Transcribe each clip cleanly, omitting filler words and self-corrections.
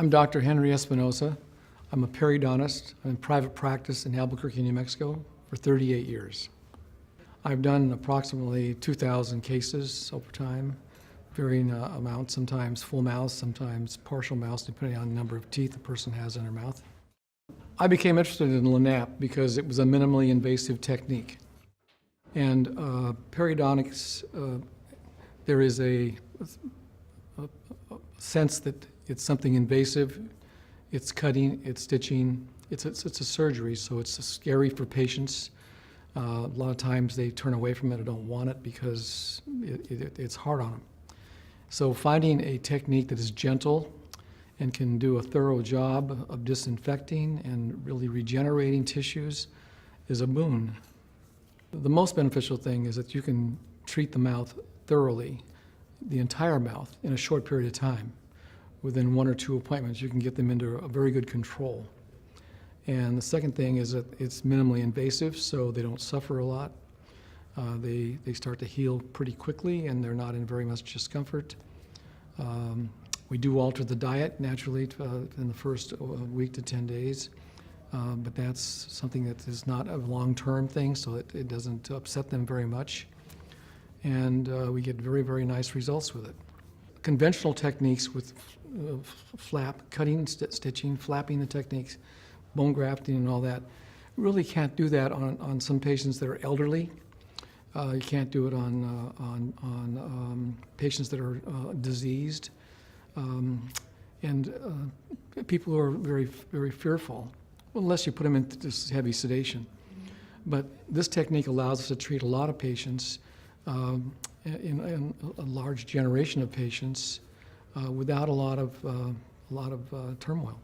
I'm Dr. Henry Espinosa. I'm a periodontist. I'm in private practice in Albuquerque, New Mexico for 38 years. I've done approximately 2,000 cases over time, varying amounts, sometimes full mouths, sometimes partial mouths, depending on the number of teeth a person has in their mouth. I became interested in LANAP because it was a minimally invasive technique. And periodontics, there is a sense that it's something invasive. It's cutting, it's stitching, it's a surgery, so it's scary for patients. A lot of times they turn away from it or don't want it because it's hard on them. So finding a technique that is gentle and can do a thorough job of disinfecting and really regenerating tissues is a boon. The most beneficial thing is that you can treat the mouth thoroughly, the entire mouth, in a short period of time. Within 1 or 2 appointments, you can get them into a very good control. And the second thing is that it's minimally invasive, so they don't suffer a lot. They start to heal pretty quickly, and they're not in very much discomfort. We do alter the diet naturally in the first week to 10 days, but that's something that is not a long-term thing, so it doesn't upset them very much. And we get very, very nice results with it. Conventional techniques with cutting, stitching, flapping the techniques, bone grafting and all that, really can't do that on some patients that are elderly. You can't do it on patients that are diseased. And people who are very, very fearful, unless you put them into this heavy sedation. But this technique allows us to treat a lot of patients, in a large generation of patients, without a lot of turmoil.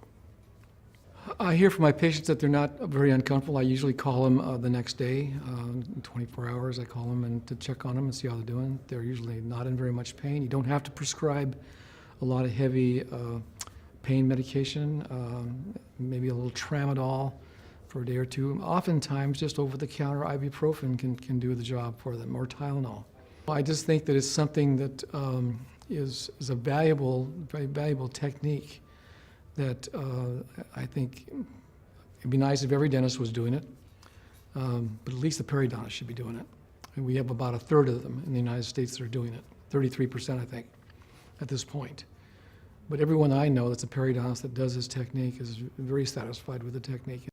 I hear from my patients that they're not very uncomfortable. I usually call them the next day, in 24 hours. I call them and to check on them and see how they're doing. They're usually not in very much pain. You don't have to prescribe a lot of heavy pain medication, maybe a little tramadol for a day or two. Oftentimes, just over-the-counter ibuprofen can do the job for them, or Tylenol. I just think that it's something that is a valuable, very valuable technique that I think it'd be nice if every dentist was doing it, but at least the periodontist should be doing it. And we have about 1/3 of them in the United States that are doing it, 33% I think, at this point. But everyone I know that's a periodontist that does this technique is very satisfied with the technique.